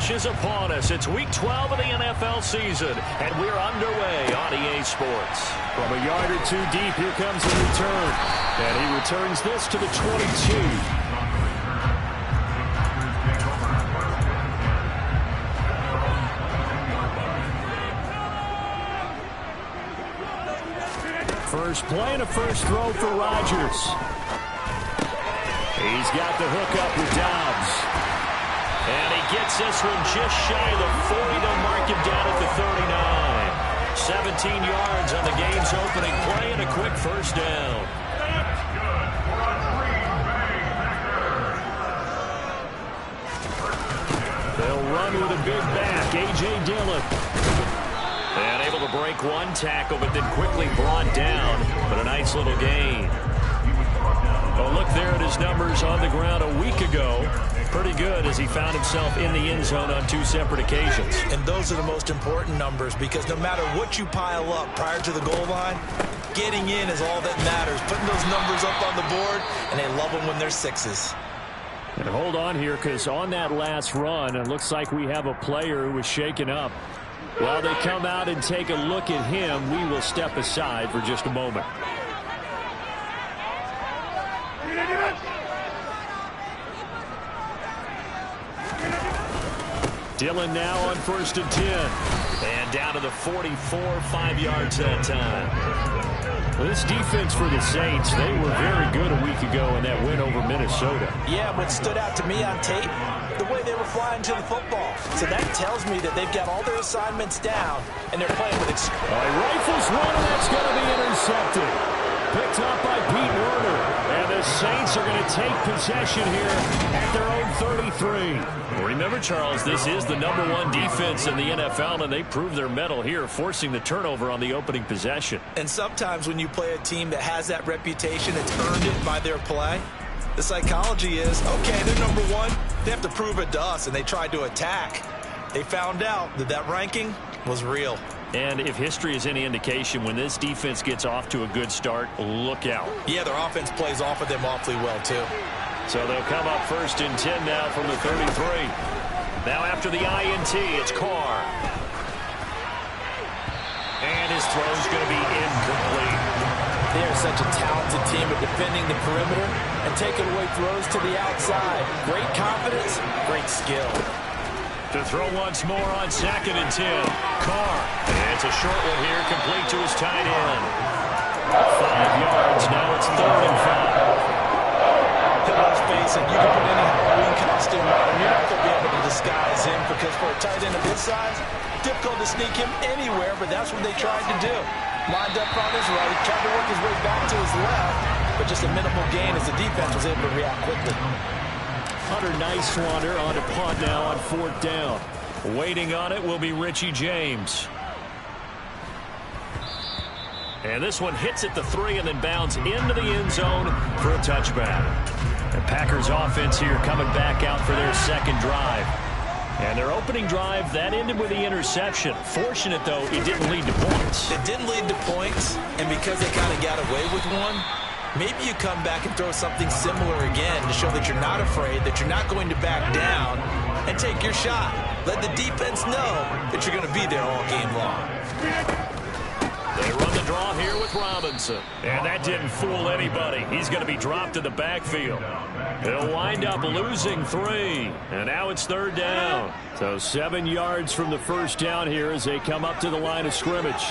rush is upon us. It's Week 12 of the NFL season, and we're underway on EA Sports. From a yard or two deep, here comes a return. And he returns this to the 22. First play and a first throw for Rodgers. He's got the hook up with Dobbs. And he gets this one just shy of the 40. They'll mark him down at the 39. 17 yards on the game's opening play and a quick first down. They'll run with a big back, A.J. Dillon. And able to break one tackle, but then quickly brought down. But a nice little gain. Oh, look there at his numbers on the ground a week ago. Pretty good as he found himself in the end zone on 2 separate occasions. And those are the most important numbers because no matter what you pile up prior to the goal line, getting in is all that matters. Putting those numbers up on the board, and they love them when they're 6s. And hold on here because on that last run, it looks like we have a player who was shaken up. While they come out and take a look at him, we will step aside for just a moment. Dillon now on 1st and 10. And down to the 44, 5 yards that time. Well, this defense for the Saints, they were very good a week ago in that win over Minnesota. Yeah, what stood out to me on tape, the way they were flying to the football. So that tells me that they've got all their assignments down, and they're playing with rifles one, and that's going to be intercepted. Picked up by Pete Werner. And the Saints are going to take possession here at their own 33. Remember, Charles, this is the #1 defense in the NFL, and they prove their mettle here, forcing the turnover on the opening possession. And sometimes when you play a team that has that reputation, it's earned it by their play. The psychology is, okay, they're #1. They have to prove it to us, and they tried to attack. They found out that that ranking was real. And if history is any indication, when this defense gets off to a good start, look out. Yeah, their offense plays off of them awfully well, too. So they'll come up 1st and 10 now from the 33. Now after the INT, it's Carr. And his throw's going to be incomplete. They are such a talented team at defending the perimeter and taking away throws to the outside. Great confidence, great skill. To throw once more on 2nd and 10. Carr. And it's a short one here, complete to his tight end. 5 yards, now it's 3rd and 5. Let's face it, you can put any Halloween costume on, and you're not going to be able to disguise him because for a tight end of his size, difficult to sneak him anywhere, but that's what they tried to do. Lined up on his right, tried to work his way back to his left, but just a minimal gain as the defense was able to react quickly. Hunter Nicewander on a punt now on 4th down. Waiting on it will be Richie James. And this one hits at the 3 and then bounds into the end zone for a touchback. The Packers offense here coming back out for their 2nd drive. And their opening drive, that ended with the interception. Fortunate, though, it didn't lead to points. It didn't lead to points, and because they kind of got away with one, maybe you come back and throw something similar again to show that you're not afraid, that you're not going to back down, and take your shot. Let the defense know that you're going to be there all game long. They run the draw here with Robinson. And that didn't fool anybody. He's going to be dropped in the backfield. He'll wind up losing 3. And now it's 3rd down. So 7 yards from the first down here as they come up to the line of scrimmage.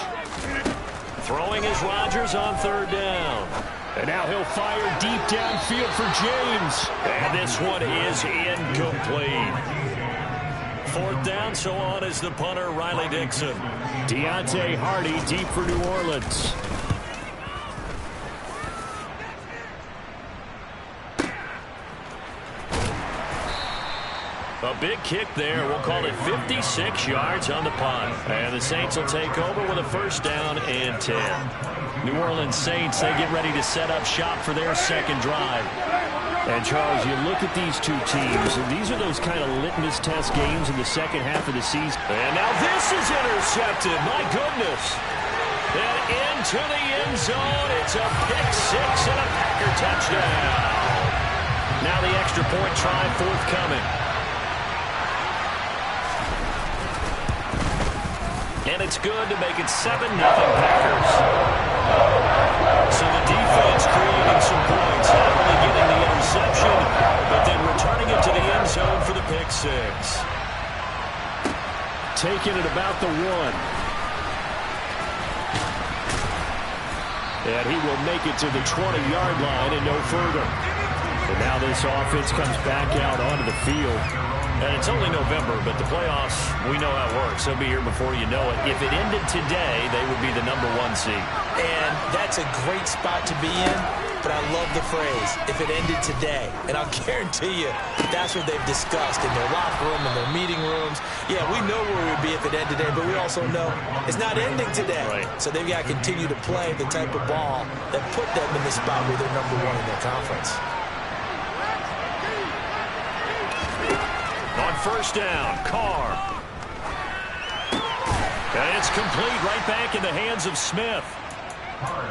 Throwing is Rodgers on 3rd down. And now he'll fire deep downfield for James. And this one is incomplete. 4th down, so on is the punter, Riley Dixon. Deontay Hardy deep for New Orleans. A big kick there. We'll call it 56 yards on the punt. And the Saints will take over with a 1st down and 10. New Orleans Saints, they get ready to set up shop for their 2nd drive. And, Charles, you look at these two teams, and these are those kind of litmus test games in the second half of the season. And now this is intercepted. My goodness. And into the end zone. It's a pick 6 and a Packer touchdown. Now the extra point try forthcoming. And it's good to make it 7-0 Packers. So the defense creating some points, not only getting the interception, but then returning it to the end zone for the pick six. Taking it about the 1. And he will make it to the 20-yard line and no further. And now this offense comes back out onto the field. And it's only November, but the playoffs, we know how it works. They'll be here before you know it. If it ended today, they would be the #1 seed. And that's a great spot to be in, but I love the phrase, if it ended today. And I'll guarantee you that's what they've discussed in their locker room, in their meeting rooms. Yeah, we know where we would be if it ended today, but we also know it's not ending today. Right. So they've got to continue to play the type of ball that put them in the spot where they're #1 in their conference. On first down, Carr. And it's complete right back in the hands of Smith.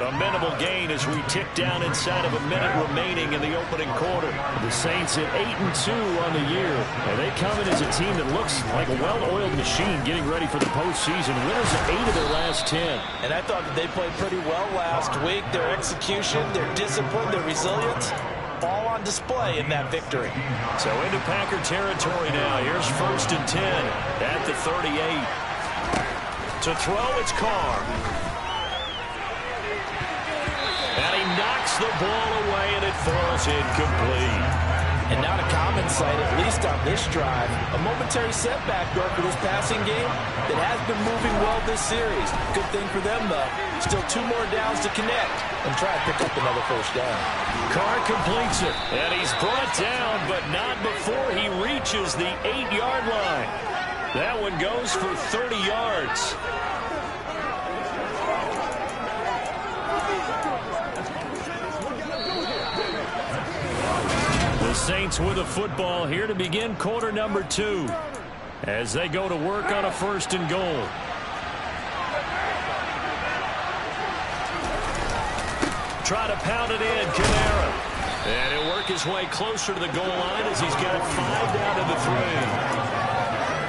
A minimal gain as we tick down inside of a minute remaining in the opening quarter. The Saints at 8-2 on the year. And they come in as a team that looks like a well-oiled machine getting ready for the postseason. Winners of 8 of their last 10. And I thought that they played pretty well last week. Their execution, their discipline, their resilience, all on display in that victory. So into Packer territory now. Here's first and 10 at the 38. To throw, it's Carr. And he knocks the ball away, and it falls incomplete. And not a common sight, at least on this drive. A momentary setback, though, for this passing game that has been moving well this series. Good thing for them, though. Still 2 more downs to connect and try to pick up another first down. Carr completes it, and he's brought down, but not before he reaches the 8-yard line. That one goes for 30 yards. The Saints with a football here to begin quarter number 2 as they go to work on a first and goal. Try to pound it in, Kamara. And he'll work his way closer to the goal line as he's got 5 down to the 3.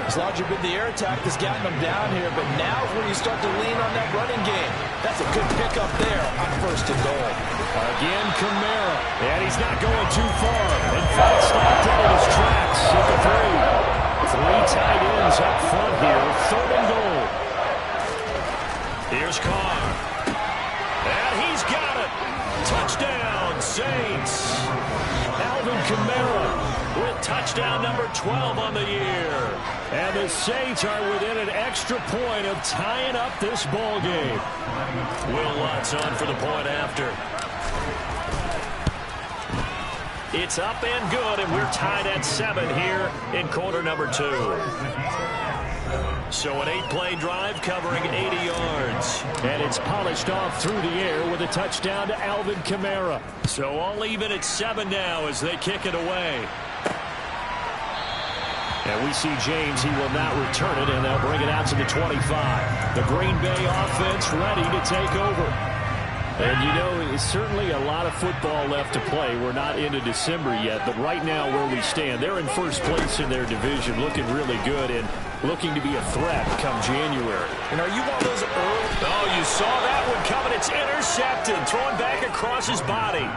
As larger been the air attack that's gotten them down here, but now's when you start to lean on that running game. That's a good pickup there on first and goal. Again, Kamara. And he's not going too far. In fact, stopped dead in his tracks at the 3. 3 tight ends up front here. 3rd and goal. Here's Carr. And he's got it. Touchdown, Saints. Alvin Kamara with touchdown number 12 on the year. And the Saints are within an extra point of tying up this ball game. Will Lutz on for the point after. It's up and good, and we're tied at 7 here in quarter number 2. So an 8-play drive covering 80 yards. And it's polished off through the air with a touchdown to Alvin Kamara. So all even at 7 now as they kick it away. And we see James, he will not return it, and they'll bring it out to the 25. The Green Bay offense ready to take over. And, you know, it's certainly a lot of football left to play. We're not into December yet, but right now where we stand, they're in first place in their division, looking really good and looking to be a threat come January. And are you one of those early? Oh, you saw that one coming. It's intercepted, thrown back across his body.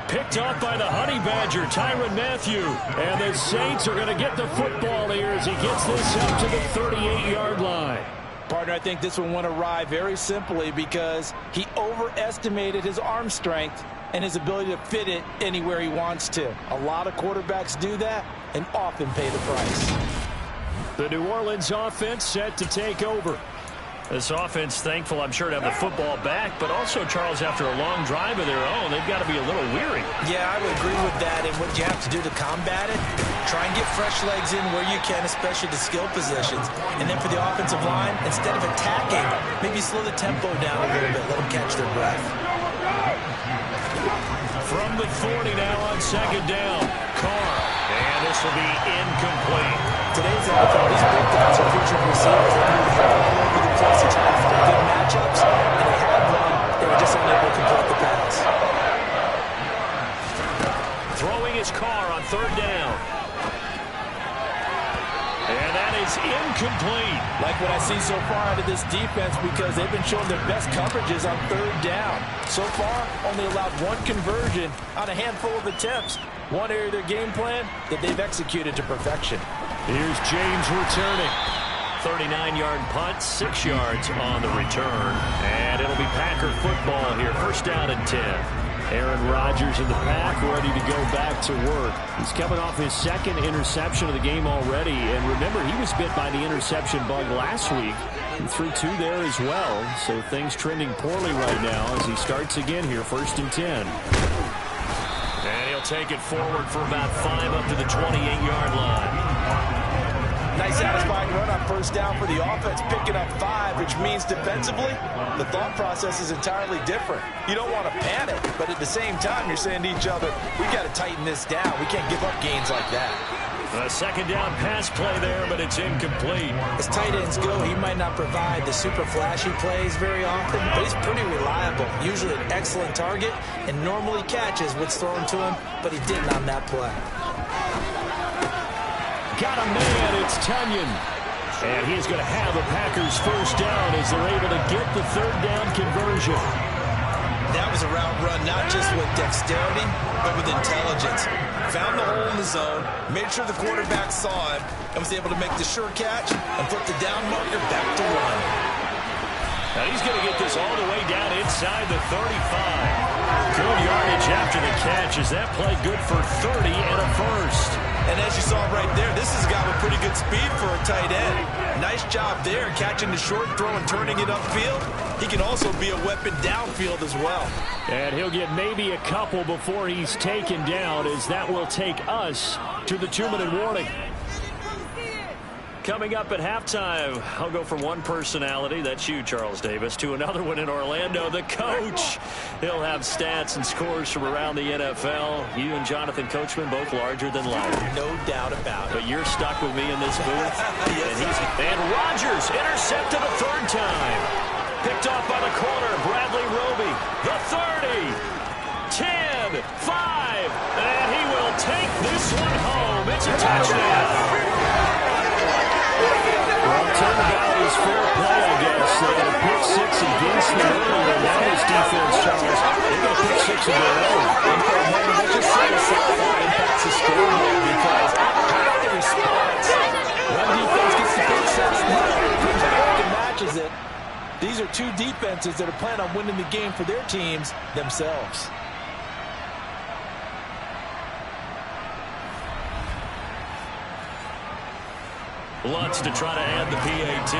Picked off by the Honey Badger, Tyrann Mathieu. And the Saints are going to get the football here as he gets this up to the 38-yard line. Partner, I think this one went awry very simply because he overestimated his arm strength and his ability to fit it anywhere he wants to. A lot of quarterbacks do that and often pay the price. The New Orleans offense set to take over. This offense thankful, I'm sure, to have the football back, but also, Charles, after a long drive of their own, they've got to be a little weary. Yeah, I would agree with that, and what you have to do to combat it, try and get fresh legs in where you can, especially the skill positions. And then for the offensive line, instead of attacking, maybe slow the tempo down a little bit, let them catch their breath. From the 40 now on second down, Carr, and this will be incomplete. Today's NFL, these big guys are featured receivers that move the ball all over the place. They try to find good matchups, and they had one. They were just unable to complete the pass. Throwing his Carr on third down. And that is is incomplete. Like what I see so far out of this defense, because they've been showing their best coverages on third down. So far, only allowed one conversion on a handful of attempts. One area of their game plan that they've executed to perfection. Here's James returning. 39-yard punt, 6 yards on the return. And it'll be Packer football here. First down and 10. Aaron Rodgers in the pack, ready to go back to work. He's coming off his second interception of the game already. And remember, he was bit by the interception bug last week. He threw 2 there as well. So things trending poorly right now as he starts again here, first and 10. And he'll take it forward for about 5 up to the 28-yard line. Nice satisfying run on first down for the offense, picking up 5, which means defensively, the thought process is entirely different. You don't want to panic, but at the same time, you're saying to each other, we got to tighten this down. We can't give up gains like that. A second down pass play there, but it's incomplete. As tight ends go, he might not provide the super flashy plays very often, but he's pretty reliable. Usually an excellent target, and normally catches what's thrown to him, but he didn't on that play. Got a man, it's Tunyon. And he's going to have the Packers first down as they're able to get the third down conversion. That was a route run, not just with dexterity, but with intelligence. Found the hole in the zone, made sure the quarterback saw him, and was able to make the sure catch and put the down marker back to 1. Now he's going to get this all the way down inside the 35. Good yardage after the catch. Is that play good for 30 and a first? And as you saw right there, this has got a pretty good speed for a tight end. Nice job there, catching the short throw and turning it upfield. He can also be a weapon downfield as well. And he'll get maybe a couple before he's taken down, as that will take us to the 2-minute warning. Coming up at halftime, I'll go from one personality, that's you, Charles Davis, to another one in Orlando, the coach. He'll have stats and scores from around the NFL. You and Jonathan Coachman, both larger than life. No doubt about it. But you're stuck with me in this booth. Yes, and Rodgers intercepted a third time. Picked off by the corner, Bradley Roby. The 30, 10, 5. And he will take this one home. It's a touchdown. Well, turnabout is fair play, I guess. They had a pick 6 against them earlier. Now this defense, Charles, they got a pick 6 of their own. Let's just say the second impacts the score here, because how the response when defense gets the pick 6, comes back and matches it. These are two defenses that are planning on winning the game for their teams themselves. Lutz to try to add the PAT.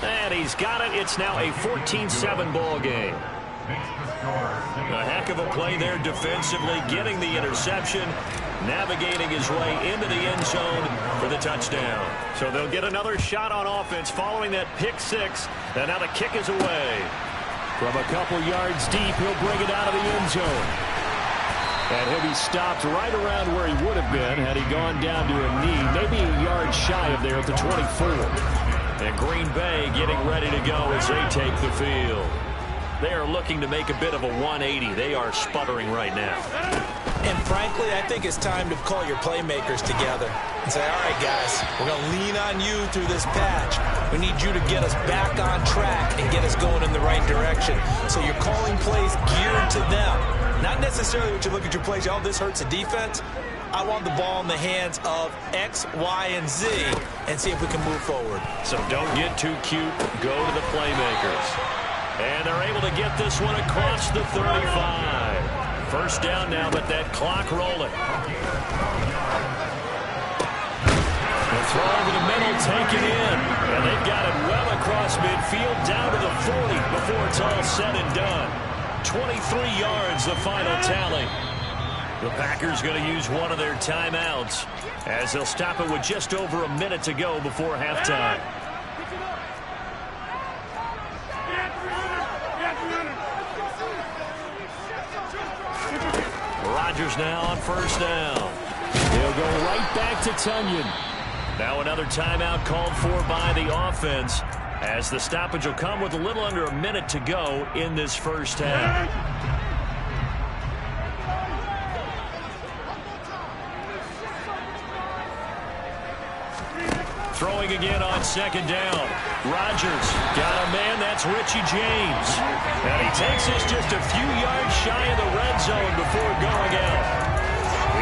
And he's got it. It's now a 14-7 ball game. A heck of a play there defensively, getting the interception, navigating his way into the end zone for the touchdown. So they'll get another shot on offense following that pick 6. And now the kick is away. From a couple yards deep, he'll bring it out of the end zone. And he'll be stopped right around where he would have been had he gone down to a knee, maybe a yard shy of there at the 24. And Green Bay getting ready to go as they take the field. They are looking to make a bit of a 180. They are sputtering right now. And frankly, I think it's time to call your playmakers together and say, all right, guys, we're going to lean on you through this patch. We need you to get us back on track and get us going in the right direction. So you're calling plays geared to them. Not necessarily what you look at your plays, oh, this hurts the defense. I want the ball in the hands of X, Y, and Z and see if we can move forward. So don't get too cute. Go to the playmakers. And they're able to get this one across the 35. First down now, but that clock rolling. The throw over the middle, taken in. And they've got it well across midfield, down to the 40 before it's all said and done. 23 yards, the final tally. The Packers going to use one of their timeouts as they'll stop it with just over a minute to go before halftime. Rodgers now on first down. He'll go right back to Tunyon. Now another timeout called for by the offense, as the stoppage will come with a little under a minute to go in this first half. going again on second down. Rodgers got a man. That's Richie James. And he takes us just a few yards shy of the red zone before going out.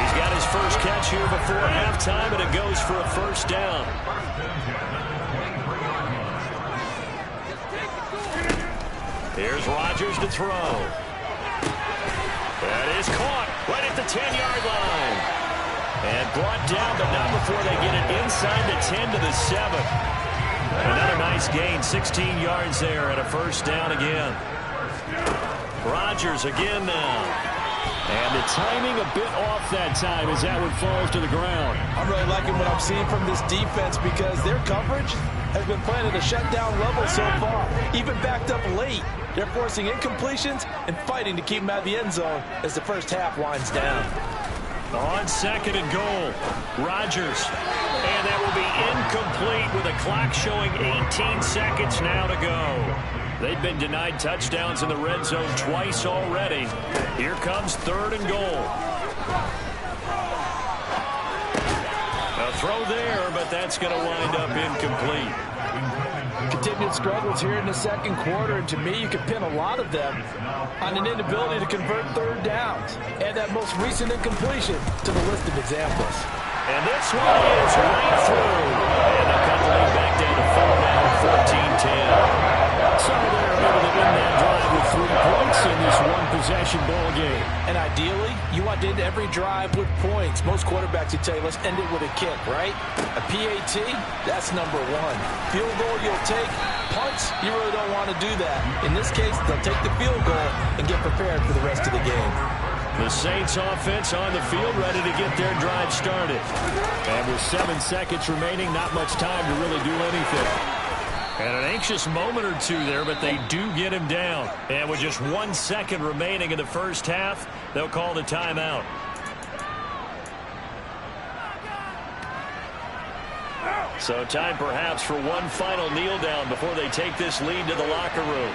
He's got his first catch here before halftime, and it goes for a first down. Here's Rodgers to throw. That is caught right at the 10-yard line. And brought down, but not before they get it inside the 10 to the 7. Another nice gain, 16 yards there, and a first down again. Rodgers again now. And the timing a bit off that time as that one falls to the ground. I'm really liking what I'm seeing from this defense because their coverage has been playing at a shutdown level so far. Even backed up late. They're forcing incompletions and fighting to keep them out of the end zone as the first half winds down. On second and goal, Rodgers. And that will be incomplete with a clock showing 18 seconds now to go. They've been denied touchdowns in the red zone twice already. Here comes third and goal. A throw there, but that's going to wind up incomplete. Continued struggles here in the second quarter, and to me, you can pin a lot of them on an inability to convert third downs. And that most recent incompletion to the list of examples. And this one is right through. And they'll cut the lead back down to 4 now, 14-10. So they're able to win that drive with 3 points in this one-possession ball game. And ideally, you want to end every drive with points. Most quarterbacks would tell you, let's end it with a kick, right? A PAT, that's number 1. Field goal you'll take. Punts, you really don't want to do that. In this case, they'll take the field goal and get prepared for the rest of the game. The Saints offense on the field, ready to get their drive started. And with 7 seconds remaining, not much time to really do anything. And an anxious moment or two there, but they do get him down. And with just 1 second remaining in the first half, they'll call the timeout. So time perhaps for one final kneel down before they take this lead to the locker room.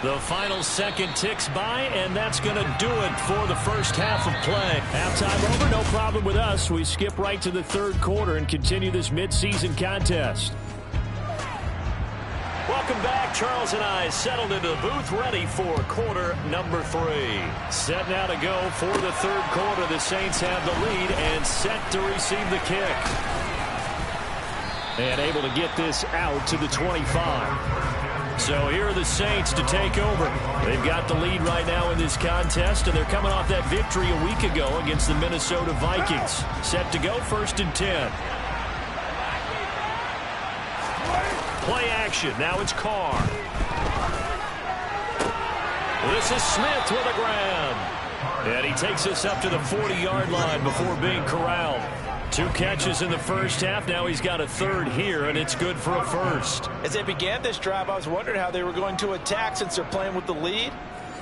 The final second ticks by, and that's going to do it for the first half of play. Halftime over, no problem with us. We skip right to the third quarter and continue this midseason contest. Welcome back. Charles and I settled into the booth, ready for quarter number 3. Set now to go for the third quarter. The Saints have the lead and set to receive the kick. And able to get this out to the 25. So here are the Saints to take over. They've got the lead right now in this contest, and they're coming off that victory a week ago against the Minnesota Vikings. Set to go, 1st and 10. Play action. Now it's Carr. This is Smith with a grab. And he takes us up to the 40-yard line before being corralled. 2 catches in the first half. Now he's got a third here, and it's good for a first. As they began this drive, I was wondering how they were going to attack since they're playing with the lead.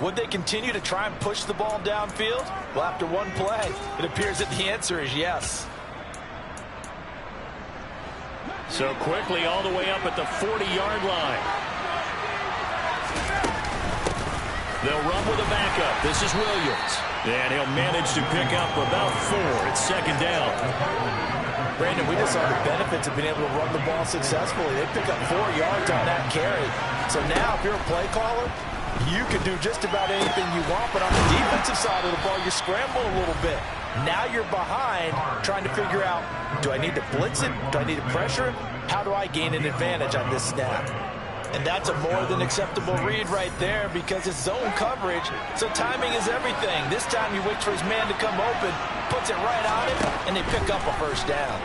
Would they continue to try and push the ball downfield? Well, after one play, it appears that the answer is yes. So quickly all the way up at the 40-yard line. They'll run with a backup. This is Williams. And he'll manage to pick up about 4. It's second down. Brandon, we just saw the benefits of being able to run the ball successfully. They pick up 4 yards on that carry. So now if you're a play caller, you can do just about anything you want. But on the defensive side of the ball, you scramble a little bit. Now you're behind trying to figure out, do I need to blitz it? Do I need to pressure it? How do I gain an advantage on this snap? And that's a more than acceptable read right there because it's zone coverage, so timing is everything. This time he waits for his man to come open, puts it right on it, and they pick up a first down.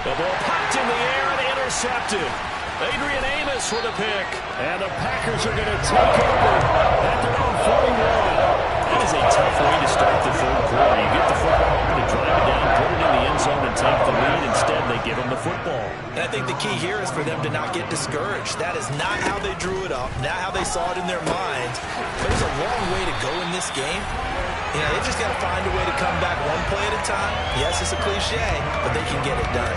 The ball popped in the air and intercepted. Adrian Amos with a pick. And the Packers are going to take over at their own 41. That is a tough way to start the third quarter. You get the football to drive it down, put it in the end zone, and take the lead. Instead, they give them the football. And I think the key here is for them to not get discouraged. That is not how they drew it up, not how they saw it in their minds. But there's a long way to go in this game. You know, they just got to find a way to come back one play at a time. Yes, it's a cliche, but they can get it done.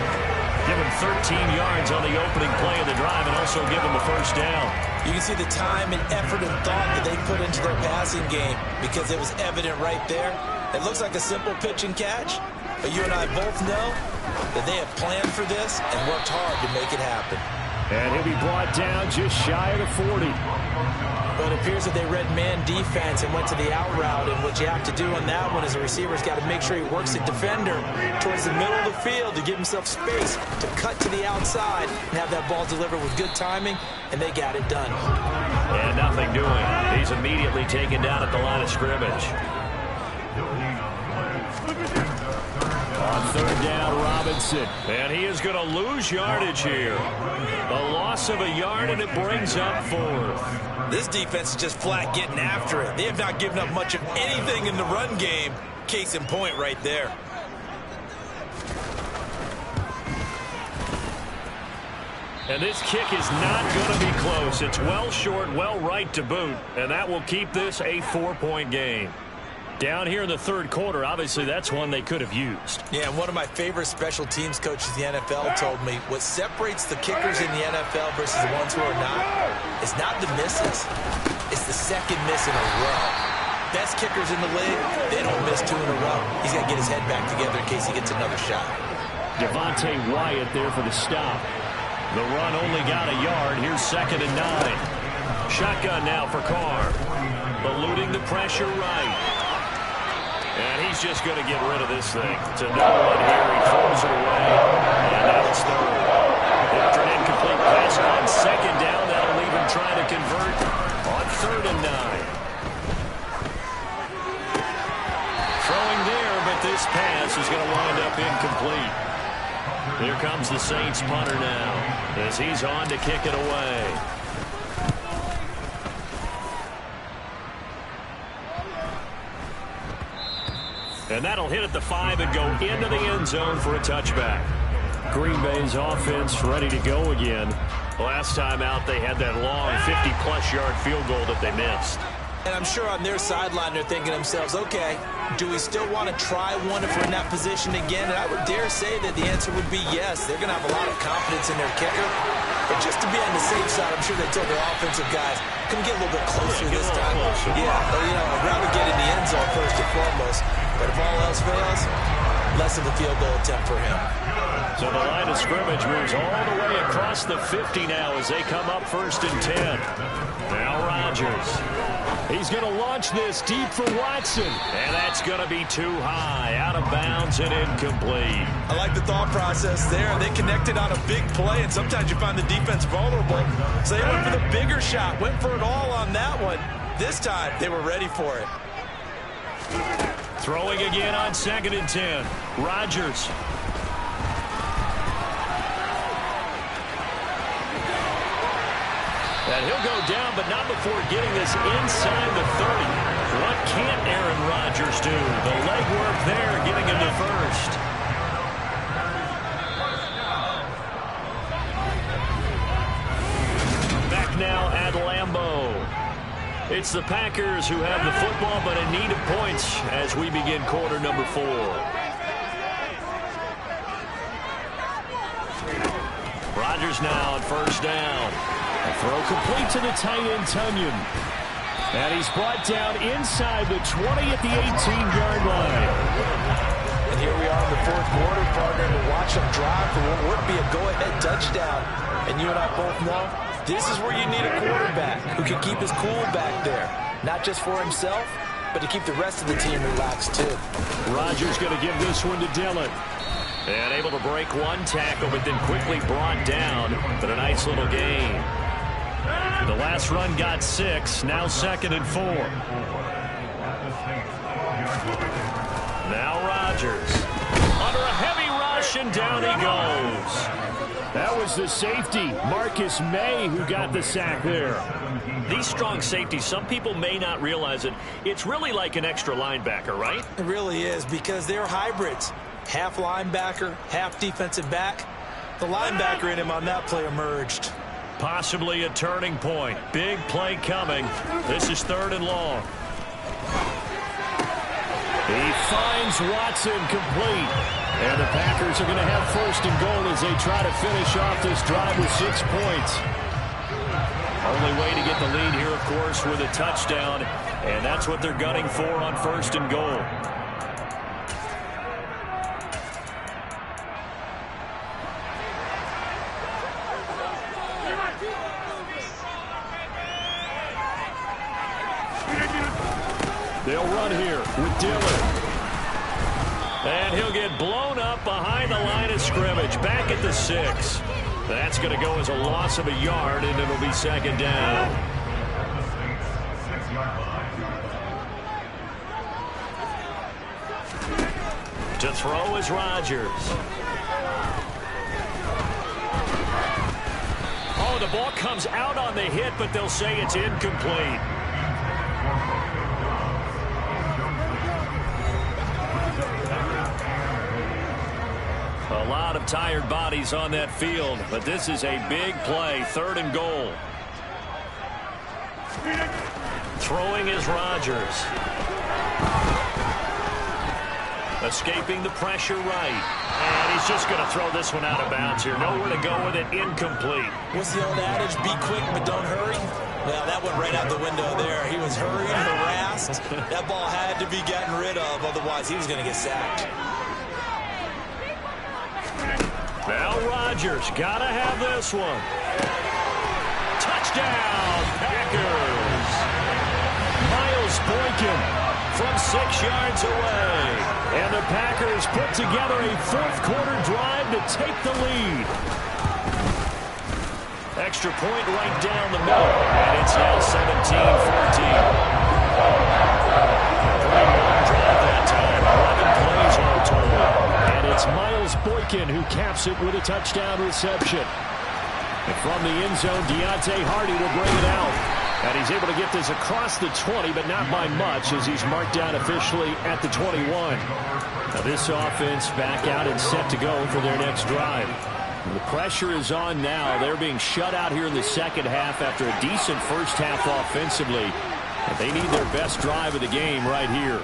Give him 13 yards on the opening play of the drive and also give him the first down. You can see the time and effort and thought that they put into their passing game because it was evident right there. It looks like a simple pitch and catch, But you and I both know that they have planned for this and worked hard to make it happen. And he'll be brought down just shy of the 40. Well, it appears that they read man defense and went to the out route, and what you have to do on that one is the receiver's got to make sure he works the defender towards the middle of the field to give himself space to cut to the outside and have that ball delivered with good timing, and they got it done. And nothing doing. He's immediately taken down at the line of scrimmage. On third down, Robinson. And he is going to lose yardage here. A loss of a yard, and it brings up fourth. This defense is just flat getting after it. They have not given up much of anything in the run game. Case in point right there. And this kick is not going to be close. It's well short, well right to boot, and that will keep this a 4-point game. Down here in the third quarter, obviously that's one they could have used. Yeah, and one of my favorite special teams coaches in the NFL told me what separates the kickers in the NFL versus the ones who are not is not the misses. It's the second miss in a row. Best kickers in the league, they don't miss 2 in a row. He's got to get his head back together in case he gets another shot. Devontae Wyatt there for the stop. The run only got a yard. Here's 2nd and 9. Shotgun now for Carr. Eluding the pressure right. And he's just going to get rid of this thing. It's another one here. He throws it away. And now it's third. After an incomplete pass on 2nd down, that'll leave him trying to convert on 3rd and 9. Throwing there, but this pass is going to wind up incomplete. Here comes the Saints punter now as he's on to kick it away. And that'll hit at the 5 and go into the end zone for a touchback. Green Bay's offense ready to go again. Last time out, they had that long 50-plus yard field goal that they missed. And I'm sure on their sideline they're thinking to themselves, okay, do we still want to try one if we're in that position again? And I would dare say that the answer would be yes. They're going to have a lot of confidence in their kicker. But just to be on the safe side, I'm sure they told their offensive guys, can we get a little bit closer this time? I'd rather get in the end zone first and foremost. But if all else fails, less of a field goal attempt for him. So the line of scrimmage moves all the way across the 50 now as they come up 1st and 10. Now Rodgers. He's going to launch this deep for Watson. And that's going to be too high. Out of bounds and incomplete. I like the thought process there. They connected on a big play, and sometimes you find the defense vulnerable. So they went for the bigger shot, went for it all on that one. This time, they were ready for it. Throwing again on 2nd and 10. Rodgers. And he'll go down, but not before getting this inside the 30. What can't Aaron Rodgers do? The legwork there, getting him to first. Back now at Lambeau. It's the Packers who have the football, but in need of points as we begin quarter number 4. Rodgers now on 1st down. A throw complete to the tight end, Tunyon. And he's brought down inside the 20 at the 18-yard line. And here we are in the 4th quarter, partner, to watch them drive for what would be a go-ahead touchdown. And you and I both know this is where you need a quarterback who can keep his cool back there. Not just for himself, but to keep the rest of the team relaxed too. Rodgers going to give this one to Dillon. And able to break one tackle, but then quickly brought down. But a nice little gain. The last run got 6. Now 2nd and 4. Now Rodgers. Under a heavy rush, and down he goes. That was the safety, Marcus May, who got the sack there. These strong safeties, some people may not realize it. It's really like an extra linebacker, right? It really is, because they're hybrids. Half linebacker, half defensive back. The linebacker in him on that play emerged. Possibly a turning point. Big play coming. This is 3rd and long. He finds Watson complete. And the Packers are going to have 1st and goal as they try to finish off this drive with 6 points. Only way to get the lead here, of course, with a touchdown. And that's what they're gunning for on 1st and goal. They'll run here with Dillon. And he'll get blown up behind the line of scrimmage. Back at the 6. That's going to go as a loss of a yard, and it'll be second down. To throw is Rodgers. Oh, the ball comes out on the hit, but they'll say it's incomplete. A lot of tired bodies on that field, but this is a big play, 3rd and goal. Throwing is Rodgers. Escaping the pressure right. And he's just going to throw this one out of bounds here. Nowhere to go with it, incomplete. What's the old adage? Be quick, but don't hurry. Well, that went right out the window there. He was hurrying, harassed. That ball had to be gotten rid of, otherwise he was going to get sacked. Now Rodgers, gotta have this one. Touchdown, Packers. Miles Boykin from 6 yards away. And the Packers put together a 4th quarter drive to take the lead. Extra point right down the middle. And it's now 17-14. Pretty long drive that time. 11 plays all total. And it's Miles Boykin who caps it with a touchdown reception. And from the end zone, Deontay Hardy will bring it out. And he's able to get this across the 20, but not by much, as he's marked down officially at the 21. Now this offense back out and set to go for their next drive. The pressure is on now. They're being shut out here in the second half after a decent first half offensively. And they need their best drive of the game right here.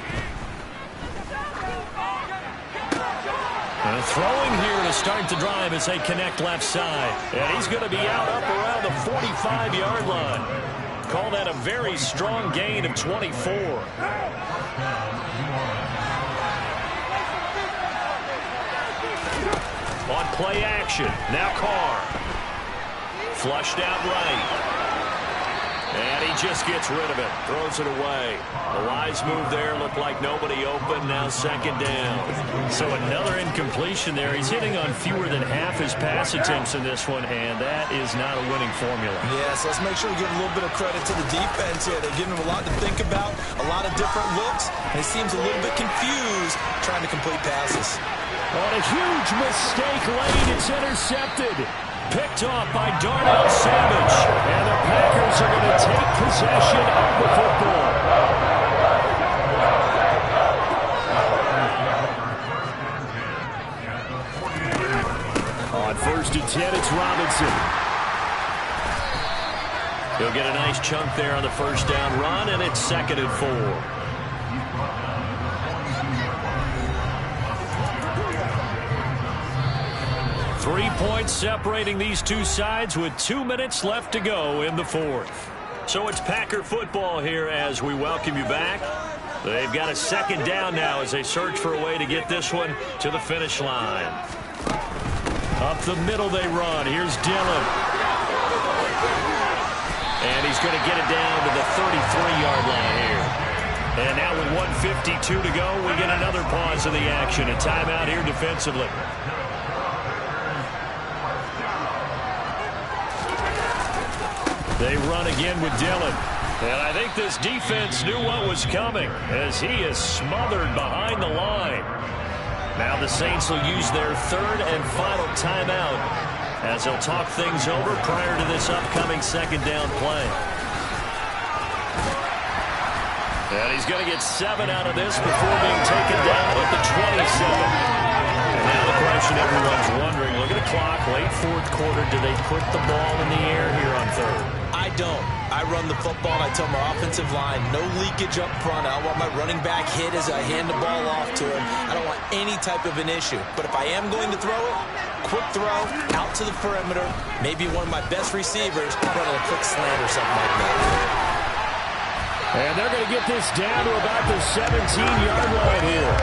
And throwing here to start the drive as they connect left side. And he's going to be out up around the 45-yard line. Call that a very strong gain of 24. On play action. Now Carr. Flushed out right. And he just gets rid of it. Throws it away. A wise move there. Looked like nobody open. Now second down. So another incompletion there. He's hitting on fewer than half his pass attempts in this one, and that is not a winning formula. Yes, let's make sure we give a little bit of credit to the defense here. They're giving him a lot to think about, a lot of different looks, and he seems a little bit confused trying to complete passes. On a huge mistake late, it's intercepted. Picked off by Darnell Savage. And the Packers are going to take possession of the football. On 1st and 10, it's Robinson. He'll get a nice chunk there on the first down run, and it's 2nd and 4. Three points separating these two sides with 2 minutes left to go in the 4th. So it's Packer football here as we welcome you back. They've got a second down now as they search for a way to get this one to the finish line. Up the middle they run. Here's Dillon. And he's going to get it down to the 33-yard line here. And now with 1:52 to go, we get another pause of the action. A timeout here defensively. They run again with Dillon. And I think this defense knew what was coming as he is smothered behind the line. Now the Saints will use their 3rd and final timeout as they'll talk things over prior to this upcoming second down play. And he's going to get 7 out of this before being taken down at the 27. And now the question everyone's wondering, look at the clock, late 4th quarter, do they put the ball in the air here on 3rd? I don't. I run the football, and I tell my offensive line, no leakage up front. I don't want my running back hit as I hand the ball off to him. I don't want any type of an issue. But if I am going to throw it, quick throw, out to the perimeter, maybe one of my best receivers running a quick slant or something like that. And they're going to get this down to about the 17-yard line here.